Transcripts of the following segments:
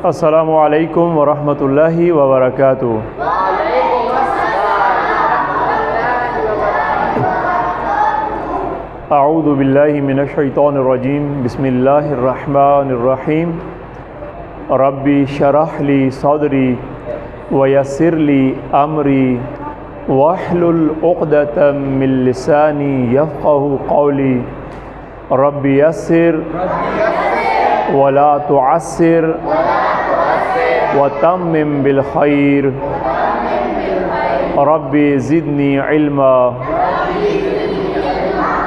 السلام علیکم ورحمۃ اللہ وبرکاتہ۔ اعوذ باللہ من الشیطان الرجیم، بسم اللہ الرحمن الرحیم۔ ربی شرح لی صدری ویسر لی امری واحلل عقدۃ من لسانی یفقہوا قولی۔ ربی یسر ولا تعسر وتمم بالخیر۔ ربی زدنی علما۔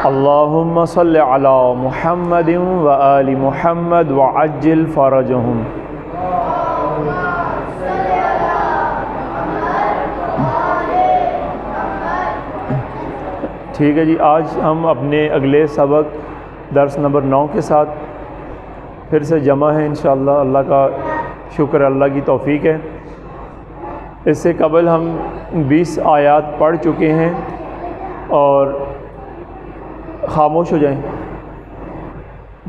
اللہم صل علی محمد وآل محمد وعجل فرجہم۔ ٹھیک ہے جی، آج ہم اپنے اگلے سبق درس نمبر 9 کے ساتھ پھر سے جمع ہیں انشاءاللہ۔ اللہ کا شکر، اللہ کی توفیق ہے۔ اس سے قبل ہم 20 آیات پڑھ چکے ہیں اور خاموش ہو جائیں،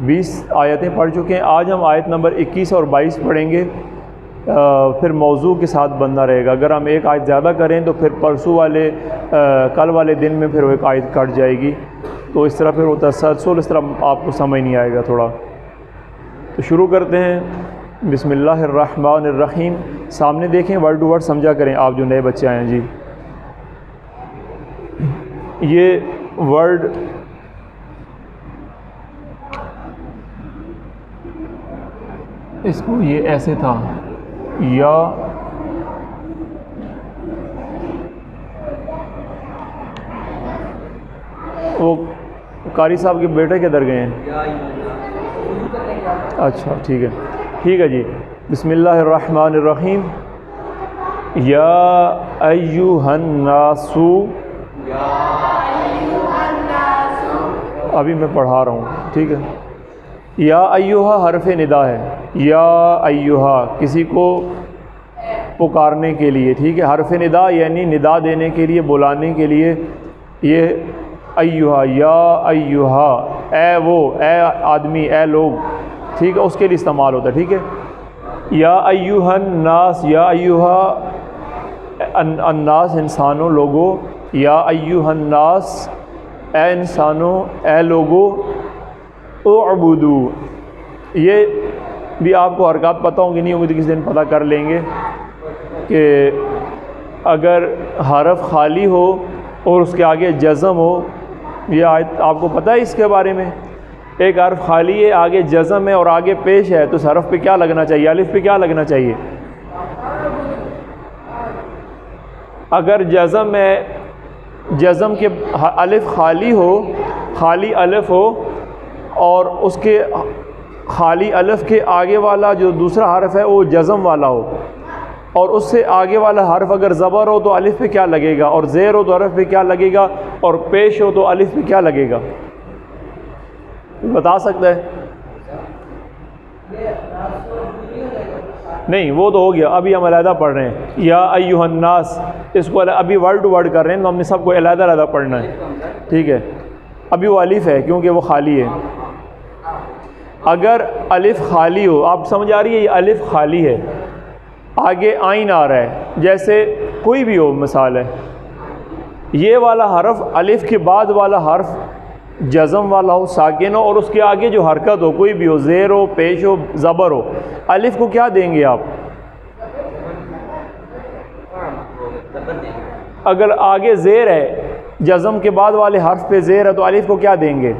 20 آیتیں پڑھ چکے ہیں۔ آج ہم آیت نمبر 21 اور 22 پڑھیں گے، پھر موضوع کے ساتھ بننا رہے گا۔ اگر ہم ایک آیت زیادہ کریں تو پھر کل والے دن میں پھر وہ ایک آیت کٹ جائے گی، تو اس طرح پھر وہ تسلسل اس طرح آپ کو سمجھ نہیں آئے گا تھوڑا۔ تو شروع کرتے ہیں۔ بسم اللہ الرحمن الرحیم۔ سامنے دیکھیں، ورڈ ٹو ورڈ سمجھا کریں آپ جو نئے بچے آئے ہیں جی۔ یہ ورڈ اس کو یہ ایسے تھا، یا وہ قاری صاحب کے بیٹے کدھر گئے ہیں؟ اچھا ٹھیک ہے جی۔ بسم اللہ الرحمن الرحیم۔ یا ایہا الناس، ابھی میں پڑھا رہا ہوں، ٹھیک ہے۔ یا ایہا حرف ندا ہے، یا ایہا کسی کو پکارنے کے لیے، ٹھیک ہے۔ حرف ندا یعنی ندا دینے کے لیے، بلانے کے لیے، یہ ایہا، یا ایہا، اے وہ، اے آدمی، اے لوگ، ٹھیک ہے، اس کے لیے استعمال ہوتا ہے، ٹھیک ہے۔ یا ایہا الناس، یا ایہا الناس انسانوں، لوگوں، یا ایہا الناس اے انسانوں، اے لوگوں، اعبدو، یہ بھی آپ کو حرکات پتہ ہوں گی، نہیں ہوگی تو کسی دن پتہ کر لیں گے کہ اگر حرف خالی ہو اور اس کے آگے جزم ہو، یہ آیت آپ کو پتہ ہے اس کے بارے میں؟ ایک حرف خالی ہے، آگے جزم ہے اور آگے پیش ہے، تو اس حرف پہ کیا لگنا چاہیے؟ الف پہ کیا لگنا چاہیے؟ اگر جزم ہے، جزم کے الف خالی ہو، خالی الف ہو، اور اس کے خالی الف کے آگے والا جو دوسرا حرف ہے وہ جزم والا ہو، اور اس سے آگے والا حرف اگر زبر ہو تو الف پہ کیا لگے گا، اور زیر ہو تو حرف پہ کیا لگے گا، اور پیش ہو تو الف پہ کیا لگے گا؟ بتا سکتا ہے؟ نہیں، وہ تو ہو گیا، ابھی ہم علیحدہ پڑھ رہے ہیں۔ یا ایہا الناس، اس کو ابھی ورڈ ٹو ورڈ کر رہے ہیں، تو ہم نے سب کو علیحدہ علیحدہ پڑھنا ہے، ٹھیک ہے۔ ابھی وہ الف ہے کیونکہ وہ خالی ہے۔ اگر الف خالی ہو، آپ سمجھ آ رہی ہے؟ یہ الف خالی ہے، آگے آئین آ رہا ہے، جیسے کوئی بھی ہو، مثال ہے یہ والا حرف، الف کے بعد والا حرف جزم والا ہو، ساکن ہو، اور اس کے آگے جو حرکت ہو، کوئی بھی ہو، زیر ہو، پیش ہو، زبر ہو، الف کو کیا دیں گے آپ؟ اگر آگے زیر ہے، جزم کے بعد والے حرف پہ زیر ہے، تو الف کو کیا دیں گے؟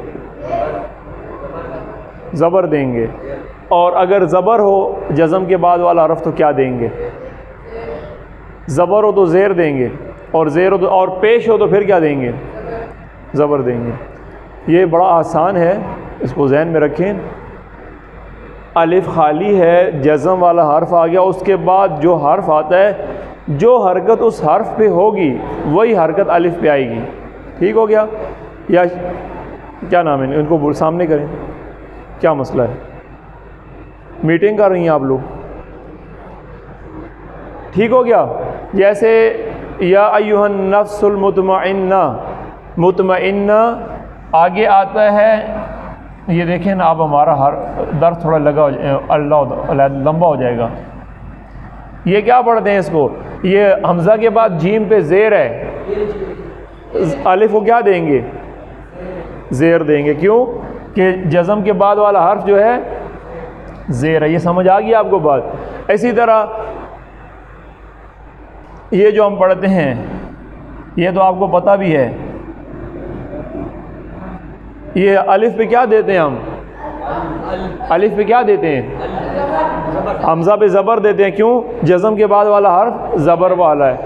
زبر دیں گے۔ اور اگر زبر ہو جزم کے بعد والا حرف تو کیا دیں گے؟ زبر ہو تو زیر دیں گے، اور زیر ہو تو، اور پیش ہو تو پھر کیا دیں گے؟ زبر دیں گے۔ یہ بڑا آسان ہے، اس کو ذہن میں رکھیں۔ الف خالی ہے، جزم والا حرف آ گیا، اس کے بعد جو حرف آتا ہے، جو حرکت اس حرف پہ ہوگی وہی حرکت الف پہ آئے گی، ٹھیک ہو گیا؟ یا کیا نام ہے ان کو سامنے کریں، کیا مسئلہ ہے؟ میٹنگ کر رہی ہیں آپ لوگ؟ ٹھیک ہو گیا؟ جیسے یا ایھا النفس المطمئنہ، مطمئنہ آگے آتا ہے یہ دیکھیں نا، اب ہمارا ہر درد تھوڑا لمبا ہو جائے گا. یہ کیا پڑھتے ہیں اس کو؟ یہ حمزہ کے بعد جیم پہ زیر ہے، الف کو کیا دیں گے؟ زیر دیں گے. کیوں کہ جزم کے بعد والا حرف جو ہے زیر ہے. یہ سمجھ آ گئی آپ کو بات؟ اسی طرح یہ جو ہم پڑھتے ہیں، یہ تو آپ کو پتہ بھی ہے، یہ الف پہ کیا دیتے ہیں ہم؟ الف پہ کیا دیتے ہیں؟ حمزہ پہ زبر دیتے ہیں. کیوں؟ جزم کے بعد والا حرف زبر والا ہے.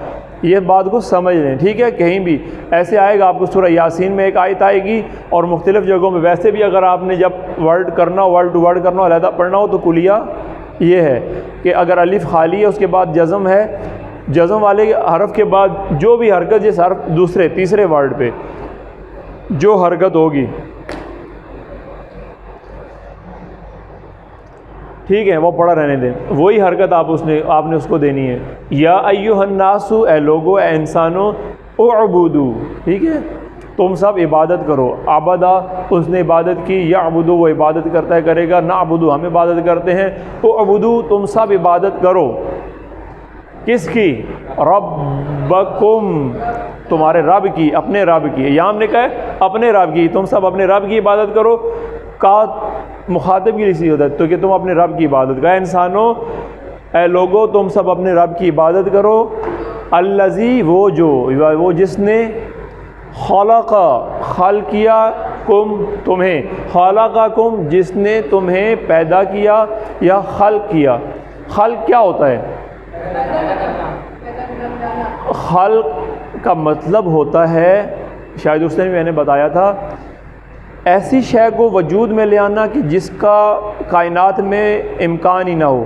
یہ بات کو سمجھ لیں، ٹھیک ہے؟ کہیں بھی ایسے آئے گا، آپ کو سورہ یاسین میں ایک آیت آئے گی، اور مختلف جگہوں میں. ویسے بھی اگر آپ نے جب ورڈ ٹو ورڈ کرنا ہو، علیحدہ پڑھنا ہو، تو کلیہ یہ ہے کہ اگر الف خالی ہے، اس کے بعد جزم ہے، جزم والے حرف کے بعد جو بھی حرکت، جس حرف دوسرے تیسرے ورڈ پہ جو حرکت ہوگی، ٹھیک ہے، وہ پڑھا رہنے دیں، وہی حرکت آپ نے اس کو دینی ہے. یا ایھا الناس، اے لوگو، اے انسانوں، اعبدو، ٹھیک ہے، تم سب عبادت کرو. عبدا، اس نے عبادت کی، یعبدو، وہ عبادت کرتا ہے، کرے گا. نعبدو، ہم عبادت کرتے ہیں. اعبدو، تم سب عبادت کرو. کس کی؟ ربکم، تمہارے رب کی، اپنے رب کی. یہاں ہم نے کہا ہے اپنے رب کی، تم سب اپنے رب کی عبادت کرو. کا مخاطب کی لیے ہوتا ہے تو کہ تم اپنے رب کی عبادت کرو. اے انسانوں، اے لوگو، تم سب اپنے رب کی عبادت کرو. الذی، وہ جس نے خلق کیا، کم، تمہیں. خلقکم، جس نے تمہیں پیدا کیا یا خلق کیا. خلق کیا ہوتا ہے؟ خلق کا مطلب ہوتا ہے، شاید اس نے میں نے بتایا تھا، ایسی شے کو وجود میں لے آنا کہ جس کا کائنات میں امکان ہی نہ ہو.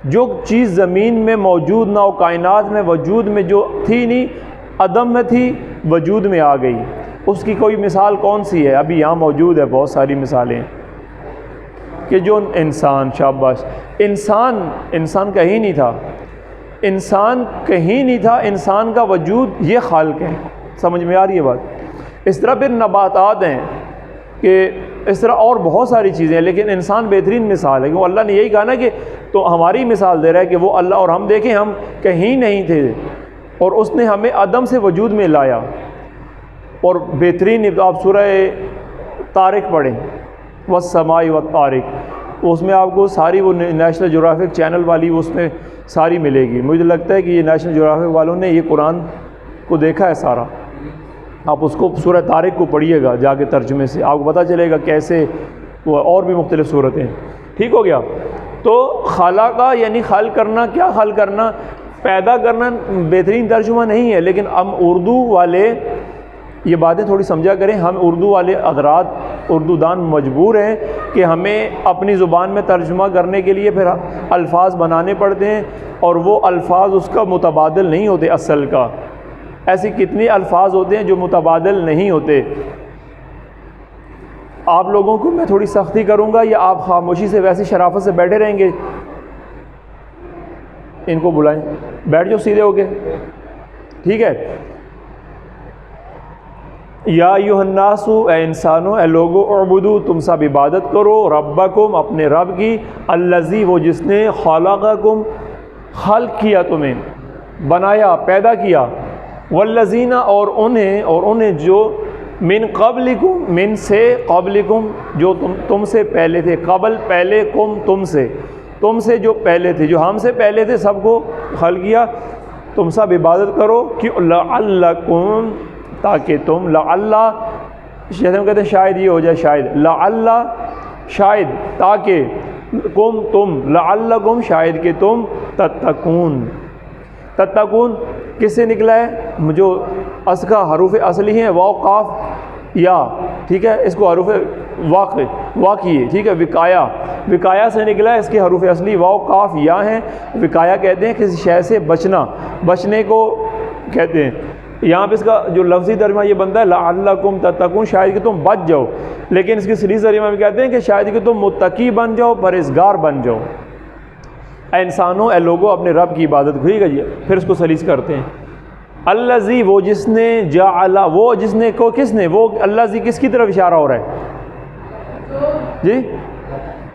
جو چیز زمین میں موجود نہ ہو، کائنات میں وجود میں جو تھی نہیں، عدم میں تھی، وجود میں آ گئی. اس کی کوئی مثال کون سی ہے؟ ابھی یہاں موجود ہے بہت ساری مثالیں، کہ جو انسان، شاباش، انسان کہیں نہیں تھا، انسان کہیں نہیں تھا، انسان کا وجود یہ خالق ہے. سمجھ میں آ رہی ہے بات؟ اس طرح پھر نباتات ہیں، کہ اس طرح اور بہت ساری چیزیں ہیں، لیکن انسان بہترین مثال ہے. کہ وہ اللہ نے یہی کہا نا کہ تو ہماری مثال دے رہا ہے کہ وہ اللہ، اور ہم دیکھیں ہم کہیں نہیں تھے، اور اس نے ہمیں عدم سے وجود میں لایا. اور بہترین آپ سورہ طارق پڑھیں، والسماء والطارق، اس میں آپ کو ساری وہ نیشنل جغرافک چینل والی اس میں ساری ملے گی. مجھے لگتا ہے کہ یہ نیشنل جغرافک والوں نے یہ قرآن کو دیکھا ہے سارا. آپ اس کو سورہ طارق کو پڑھیے گا جا کے ترجمے سے، آپ کو پتہ چلے گا کیسے وہ اور بھی مختلف صورتیں. ٹھیک ہو گیا؟ تو خلقہ یعنی خلق کرنا. کیا خلق کرنا؟ پیدا کرنا بہترین ترجمہ نہیں ہے، لیکن ہم اردو والے یہ باتیں تھوڑی سمجھا کریں. ہم اردو والے حضرات، اردو دان مجبور ہیں کہ ہمیں اپنی زبان میں ترجمہ کرنے کے لیے پھر الفاظ بنانے پڑتے ہیں، اور وہ الفاظ اس کا متبادل نہیں ہوتے اصل کا. ایسی کتنی الفاظ ہوتے ہیں جو متبادل نہیں ہوتے. آپ لوگوں کو میں تھوڑی سختی کروں گا، یا آپ خاموشی سے ویسی شرافت سے بیٹھے رہیں گے؟ ان کو بلائیں، بیٹھ جاؤ سیدھے ہو کے، ٹھیک ہے. یا ایھا الناس، اے انسانوں، اے لوگو، اعبدو، تم سب عبادت کرو. ربکم، اپنے رب کی. الذی، وہ جس نے خلقکم، خلق کیا، تمہیں بنایا، پیدا کیا. والذین، اور انہیں جو من قبلکم، من سے، قبلکم جو تم سے پہلے تھے. قبل پہلے، کم تم سے جو پہلے تھے، جو ہم سے پہلے تھے، سب کو خلق کیا. تم سب عبادت کرو. کیوں؟ لعلکم، تاکہ تم، لعلہ شاید ہم کہتے ہیں شاید یہ ہو جائے، شاید لعلہ، شاید، تاکہ تم، لعلکم، شاید کہ تم، تتقون. تتقون کس سے نکلا ہے؟ جو اس کا حروف اصلی ہیں، واو، قاف، یا، ٹھیک ہے، اس کو حروف واقعی ہے، ٹھیک ہے. وقایا سے نکلا ہے، اس کے حروف اصلی واو، قاف، یا ہیں. وقایا کہتے ہیں کسی شے سے بچنا، بچنے کو کہتے ہیں. یہاں پہ اس کا جو لفظی ترجمہ یہ بنتا ہے لعلکم تتقون، شاید کہ تم بچ جاؤ. لیکن اس کی صحیح ترجمہ میں کہتے ہیں کہ شاید کہ تم متقی بن جاؤ، پرہیزگار بن جاؤ. اے انسانوں، اے لوگوں، اپنے رب کی عبادت کرو. گا پھر اس کو سلیس کرتے ہیں. الذی، وہ جس نے، جعل، وہ جس نے کو، کس نے، وہ الذی کس کی طرف اشارہ ہو رہا ہے؟ جی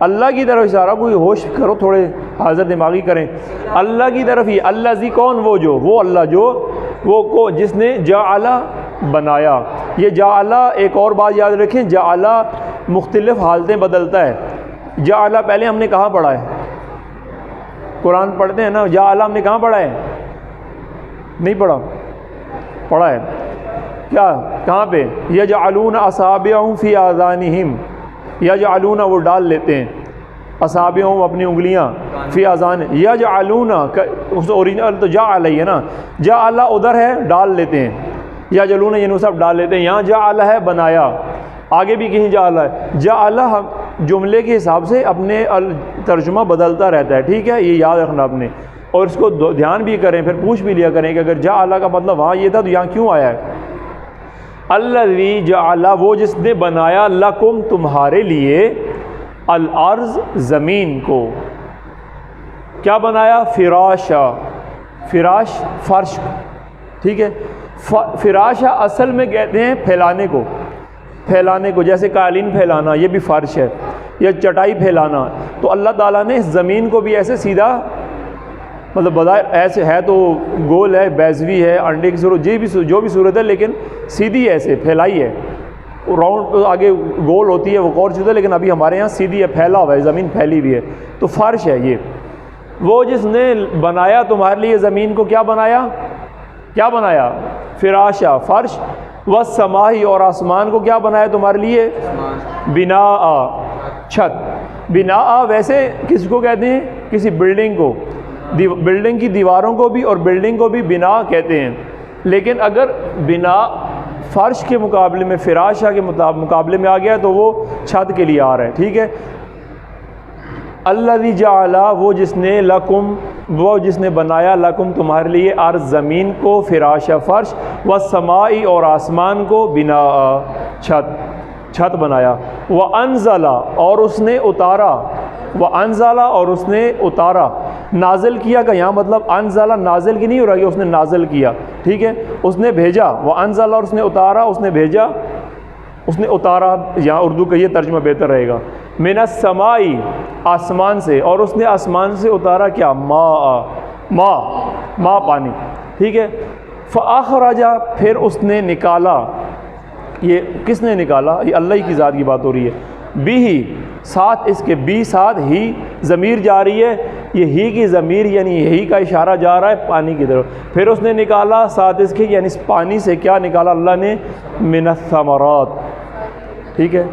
اللہ کی طرف اشارہ، کوئی ہوش کرو، تھوڑے حاضر دماغی کریں، اللہ کی طرف ہی۔ اللہ زی کون؟ وہ اللہ جو وہ جس نے جعل بنایا۔ یہ جعل ایک اور بات یاد رکھیں، جعل مختلف حالتیں بدلتا ہے۔ جعل پہلے ہم نے کہاں پڑھا ہے؟ قرآن پڑھتے ہیں نا، جعل ہم نے کہاں پڑھا ہے؟ نہیں پڑھا؟ پڑھا ہے کیا؟ کہاں پہ؟ یجعلون اصابعهم فی آذانہم، یجعلون وہ ڈال لیتے ہیں، اصابعهم اپنی انگلیاں، فی آذان، یجعلون اس اوریجنل تو جعل ہی ہے نا، جعل ادھر ہے ڈال لیتے ہیں، یجعلون یہ سب ڈال لیتے ہیں، یہاں جعل ہے بنایا، آگے بھی کہیں جعل ہے۔ جعل جملے کے حساب سے اپنے ترجمہ بدلتا رہتا ہے، ٹھیک ہے، یہ یاد رکھنا آپ نے، اور اس کو دھیان بھی کریں، پھر پوچھ بھی لیا کریں کہ اگر جعل کا مطلب وہاں یہ تھا تو یہاں کیوں آیا ہے؟ الذی جعل وہ جس نے بنایا، لکم تمہارے لیے، الارض زمین کو، کیا بنایا؟ فراشا، فراش فرش، ٹھیک ہے، فراشا اصل میں کہتے ہیں پھیلانے کو، پھیلانے کو، جیسے قالین پھیلانا یہ بھی فرش ہے، یا چٹائی پھیلانا۔ تو اللہ تعالیٰ نے اس زمین کو بھی ایسے سیدھا، مطلب بظاہر ایسے ہے تو گول ہے، بیضوی ہے، انڈے کی صورت، جو بھی صورت ہے، لیکن سیدھی ایسے پھیلائی ہے، راؤنڈ آگے گول ہوتی ہے وہ اور چیز ہے، لیکن ابھی ہمارے یہاں سیدھی ہے، پھیلا ہوا ہے، زمین پھیلی ہوئی ہے، تو فرش ہے یہ۔ وہ جس نے بنایا تمہارے لیے زمین کو، کیا بنایا؟ کیا بنایا؟ فراشا فرش، والسماء اور آسمان کو کیا بنایا تمہارے لیے؟ بناء چھت۔ بناء ویسے کس کو کہتے ہیں؟ کسی بلڈنگ کو، بلڈنگ کی دیواروں کو بھی اور بلڈنگ کو بھی بنا کہتے ہیں، لیکن اگر بنا فرش کے مقابلے میں، فراشا کے مقابلے میں آ گیا تو وہ چھت کے لیے آ رہا ہے، ٹھیک ہے۔ الذی جعل وہ جس نے، لکم وہ جس نے بنایا، لکم تمہارے لیے، ارض زمین کو، فراشا فرش، والسماء اور آسمان کو، بناء چھت بنایا، وانزل اور اس نے اتارا، وانزل اور اس نے اتارا، نازل کیا کا یہاں مطلب انزل نازل کی نہیں ہو رہا کہ اس نے نازل کیا، ٹھیک ہے، اس نے بھیجا، وانزل اور اس نے اتارا، اس نے بھیجا، اس نے اتارا، یہاں اردو کا یہ ترجمہ بہتر رہے گا، من السماء آسمان سے، اور اس نے آسمان سے اتارا کیا؟ ماء پانی، ٹھیک ہے، فاخرج پھر اس نے نکالا، یہ کس نے نکالا؟ یہ اللہ ہی کی ذات کی بات ہو رہی ہے، بھی ساتھ اس کے، بھی ساتھ ہی ضمیر جا رہی ہے، یہ ہی کی ضمیر یعنی یہی کا اشارہ جا رہا ہے پانی کی طرف، پھر اس نے نکالا ساتھ اس کے، یعنی اس پانی سے کیا نکالا اللہ نے؟ من الثمرات، ٹھیک ہے،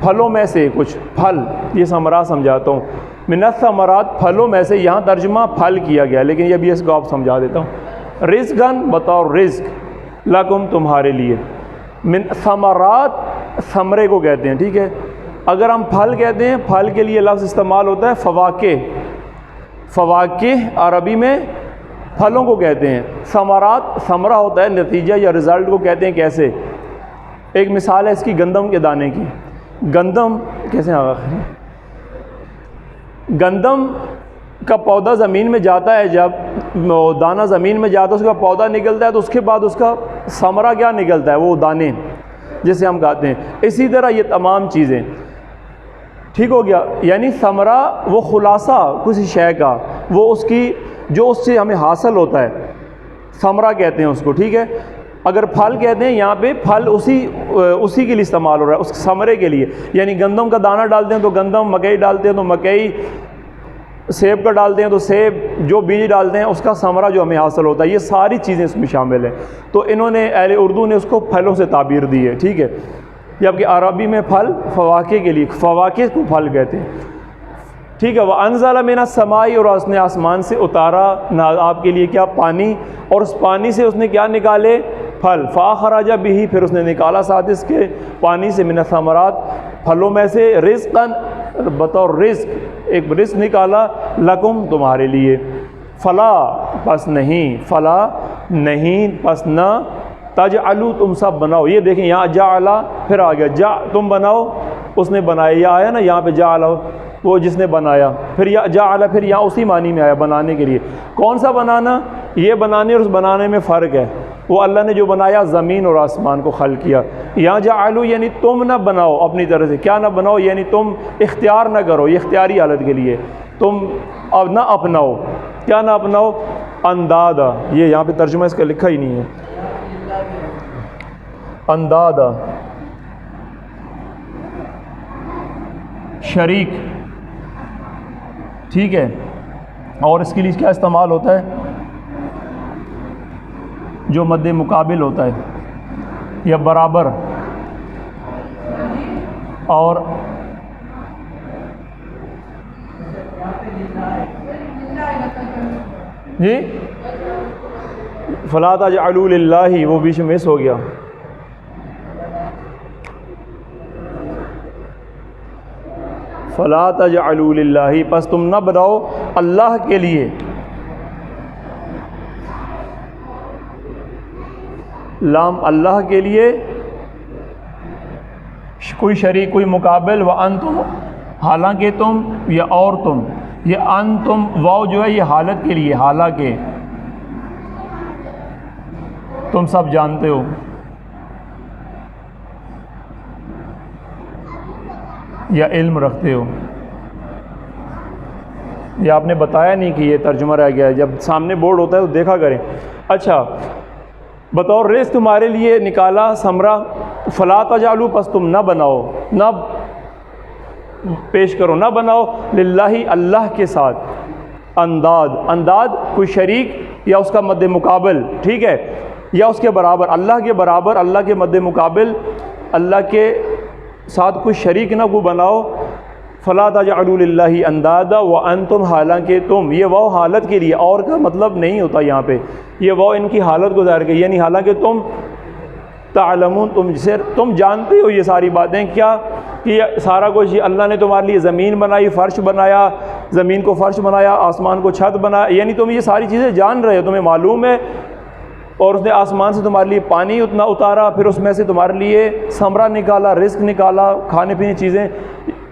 پھلوں میں سے کچھ پھل، یہ ثمرات سمجھاتا ہوں، من الثمرات پھلوں میں سے، یہاں ترجمہ پھل کیا گیا، لیکن یہ بھی اس کو آپ سمجھا دیتا ہوں، رزقاً بطور رزق، لکم تمہارے لیے، من ثمرات ثمرے کو کہتے ہیں، ٹھیک ہے، اگر ہم پھل کہتے ہیں، پھل کے لیے لفظ استعمال ہوتا ہے فواکہ، فواکہ عربی میں پھلوں کو کہتے ہیں، ثمرات ثمرہ ہوتا ہے نتیجہ یا رزلٹ کو کہتے ہیں، کیسے؟ ایک مثال ہے اس کی گندم کے دانے کی، گندم کیسے گندم کا پودا زمین میں جاتا ہے، جب دانہ زمین میں جاتا ہے اس کا پودا نکلتا ہے تو اس کے بعد اس کا ثمرہ کیا نکلتا ہے؟ وہ دانے جسے ہم کہتے ہیں۔ اسی طرح یہ تمام چیزیں، ٹھیک ہو گیا، یعنی ثمرہ وہ خلاصہ کسی شے کا، وہ اس کی جو اس سے ہمیں حاصل ہوتا ہے، ثمرہ کہتے ہیں اس کو، ٹھیک ہے۔ اگر پھل کہتے ہیں، یہاں پہ پھل اسی کے لیے استعمال ہو رہا ہے، اس ثمرے کے لیے، یعنی گندم کا دانہ ڈالتے ہیں تو گندم، مکئی ڈالتے ہیں تو مکئی، سیب کا ڈالتے ہیں تو سیب، جو بیج ڈالتے ہیں اس کا ثمرہ جو ہمیں حاصل ہوتا ہے، یہ ساری چیزیں اس میں شامل ہیں۔ تو انہوں نے اہل اردو نے اس کو پھلوں سے تعبیر دی ہے، ٹھیک ہے، جبکہ عربی میں پھل فواکہ کے لیے، فواکہ کو پھل کہتے ہیں، ٹھیک ہے۔ وَأَنزَلَ مِنَ السَّمَاءِ اور اس نے آسمان سے اتارا آپ کے لیے کیا؟ پانی، اور اس پانی سے اس نے کیا نکالے؟ پھل، فَأَخْرَجَ بِهِ پھر اس نے نکالا ساتھ اس کے پانی سے، من الثمرات پھلوں میں سے، رزقاً بطور رزق، ایک رزق نکالا، لکم تمہارے لیے، فلا پس نہیں، فلا نہیں پس نہ، تجعلوا تم سب بناؤ، یہ دیکھیں یہاں جعلا پھر آ گیا، تم بناؤ، اس نے بنایا، یہ آیا نا یہاں پہ جعلا وہ جس نے بنایا، پھر جعلا پھر یہاں اسی معنی میں آیا بنانے کے لیے۔ کون سا بنانا؟ یہ بنانے اور اس بنانے میں فرق ہے، وہ اللہ نے جو بنایا زمین اور آسمان کو خلق کیا. یہاں جعلوا یعنی تم نہ بناؤ اپنی طرح سے. کیا نہ بناؤ یعنی تم اختیار نہ کرو, یہ اختیاری حالت کے لیے تم اب نہ اپناؤ. کیا نہ اپناؤ؟ اندادا. یہ یہاں پہ ترجمہ اس کا لکھا ہی نہیں ہے. اندادا شریک, ٹھیک ہے. اور اس کے لیے کیا استعمال ہوتا ہے؟ جو مد مقابل ہوتا ہے یا برابر. اور جی فلا تجعلوا للہ, وہ بیچ میں مس ہو گیا. فلا تجعلوا للہ, پس تم نہ بناؤ اللہ کے لیے. لام اللہ کے لیے کوئی شریک کوئی مقابل. وانتم حالانکہ تم یا اور تم, یہ انتم واو جو ہے یہ حالت کے لیے, حالانکہ تم سب جانتے ہو. یا علم رکھتے ہو. یہ آپ نے بتایا نہیں کہ یہ ترجمہ رہ گیا ہے. جب سامنے بورڈ ہوتا ہے تو دیکھا کریں. اچھا, بطور رزق تمہارے لیے نکالا ثمرہ. فلا تجعلوا, پس تم نہ بناؤ, نہ پیش کرو, نہ بناؤ للہ اللہ کے ساتھ انداد. انداد کوئی شریک یا اس کا مد مقابل, ٹھیک ہے, یا اس کے برابر, اللہ کے برابر, اللہ کے مد مقابل, اللہ کے ساتھ کوئی شریک نہ کو بناؤ. فلا تجعلوا للہ اندادا وانتم, حالانکہ تم, یہ وہ حالت کے لیے, اور کا مطلب نہیں ہوتا یہاں پہ, یہ وہ ان کی حالت کو ظاہر کی, یعنی حالانکہ تم تعلمون, تم جانتے ہو یہ ساری باتیں. کیا کہ یہ سارا کچھ اللہ نے تمہارے لیے زمین بنائی, فرش بنایا, زمین کو فرش بنایا, آسمان کو چھت بنایا, یعنی تم یہ ساری چیزیں جان رہے ہو, تمہیں معلوم ہے. اور اس نے آسمان سے تمہارے لیے پانی اتنا اتارا, پھر اس میں سے تمہارے لیے ثمرہ نکالا, رزق نکالا, کھانے پینے چیزیں.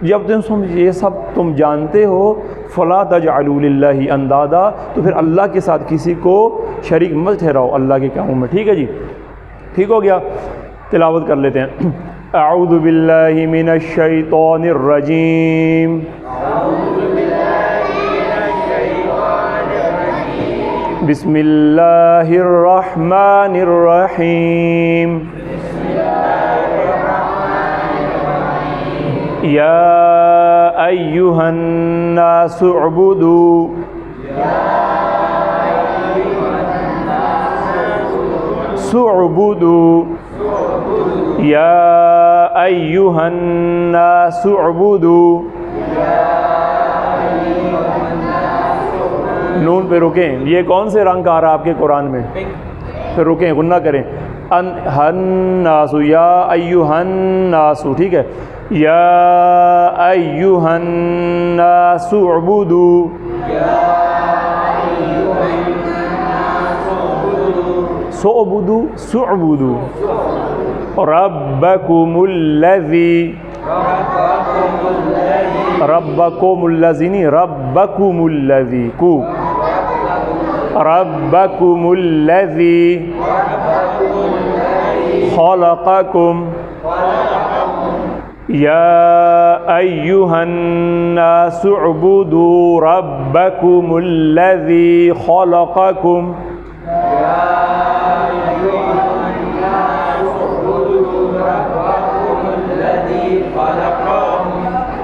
جب تم یہ سب تم جانتے ہو, فلا تجعلوا للہ اندادا, تو پھر اللہ کے ساتھ کسی کو شریک مت ٹھہراؤ اللہ کے کاموں میں. ٹھیک ہے جی, ٹھیک ہو گیا. تلاوت کر لیتے ہیں. اعوذ باللہ من الشیطان الرجیم. بسم اللہ الرحمن الرحیم. یا ایہا الناس اعبدوا, سعبدوا, یا ایہا الناس اعبدوا. نون پہ رکیں. یہ کون سے رنگ کا آ رہا ہے آپ کے قرآن میں؟ پھر رکیں, غنہ کریں. الناس, یا ایہا الناس, ٹھیک ہے. یا ایہا الناس اعبدوا, سعبدوا, سعبدوا. ربکم الذی, ربکم الذی نہیں, ربکم الذی کو, ربکم الذی خلقکم. یا ایہا الناس اعبدوا ربکم الذی خلقکم.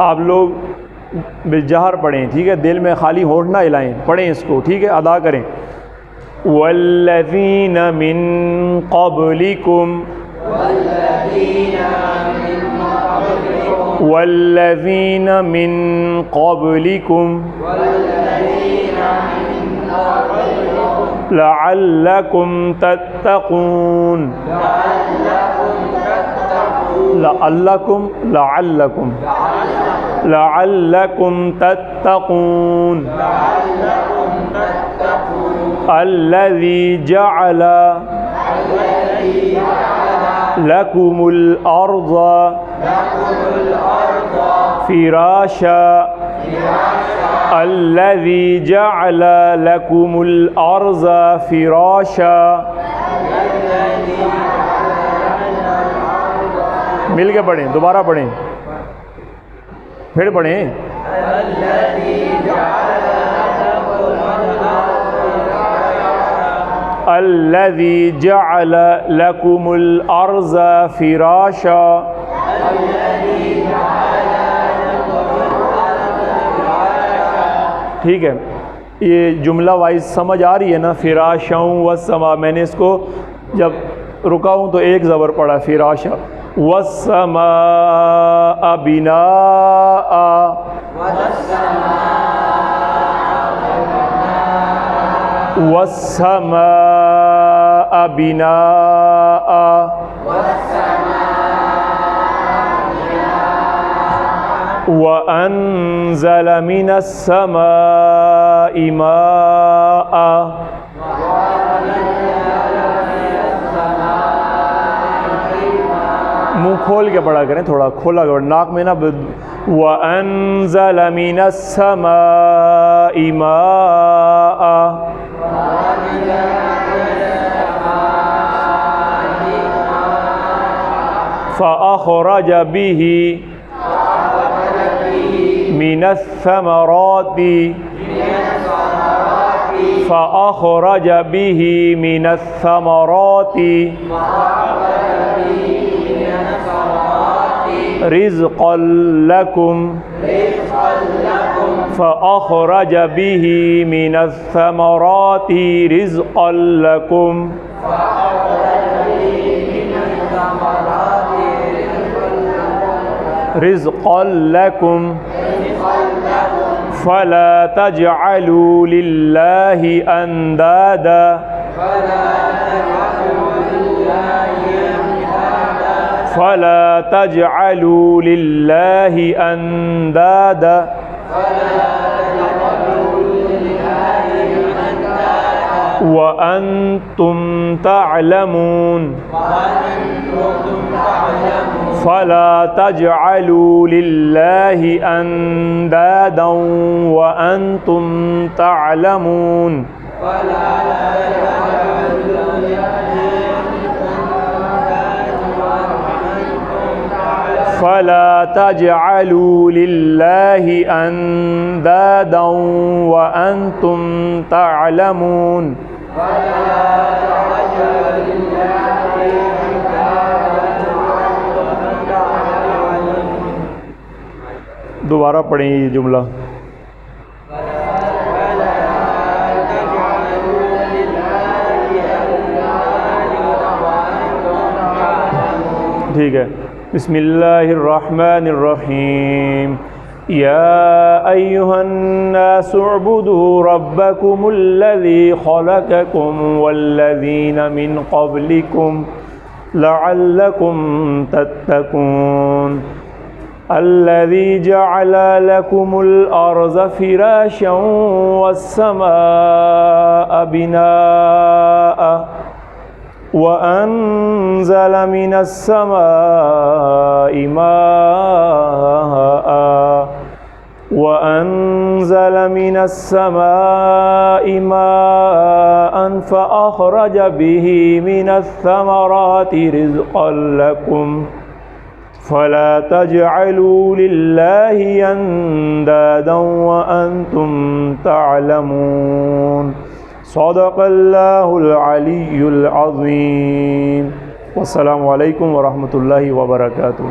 آپ لوگ بالجہر پڑھیں, ٹھیک ہے, دل میں خالی ہونٹ نہ ہلائیں, پڑھیں اس کو, ٹھیک ہے, ادا کریں. والذین من قبلکم, والذین من قبلکم لعلکم تتقون. لعلکم, لعلکم, لعلکم تتقون. الذی جعل لکم الارض فراشا, الذی جعل لکم الارض فراشا. مل کے پڑھیں، دوبارہ پڑھیں، پھر پڑھیں. الذي جعل لكم الأرض فراشا. ٹھیک ہے، یہ جملہ وائز سمجھ آ رہی ہے نا؟ فراشا والسماء، میں نے اس کو جب رکا ہوں تو ایک زبر پڑھا فراشا. والسماء بناء، والسماء بناء، وأنزل من السماء ماء. منہ کھول کے پڑھا کریں، تھوڑا کھولا کر، ناک میں نا. وَأَنزَلَ مِنَ السَّمَاءِ مَاءً، فَأَخْرَجَ بِهِ مِنَ الثَّمَرَاتِ، فَأَخْرَجَ بِهِ مِنَ الثَّمَرَاتِ رزقا لكم، فأخرج به من الثمرات رزقا لكم، رزقا لكم، فلا تجعلوا لله أندادا، فلا تجعلوا لله أندادا وأنتم تعلمون، فلا تجعلوا لله أندادا وأنتم تعلمون. فلا تجعلوا لله أندادا وأنتم تعلمون. دوبارہ پڑھیں یہ جملہ. ٹھیک ہے. بسم اللہ الرحمن الرحیم. یا ایہا الناس اعبدوا ربکم الذی خلقکم والذین من قبلکم لعلکم تتقون. الذي جعل لكم الأرض فراشا والسماء بناء وأنزل من السماء ماء وأنزل من السماء ماء فأخرج به من الثمرات رزقا لكم فلا تجعلوا لله اندادا وانتم تعلمون. صدق اللہ العلی العظیم. والسلام علیکم ورحمۃ اللہ وبرکاتہ.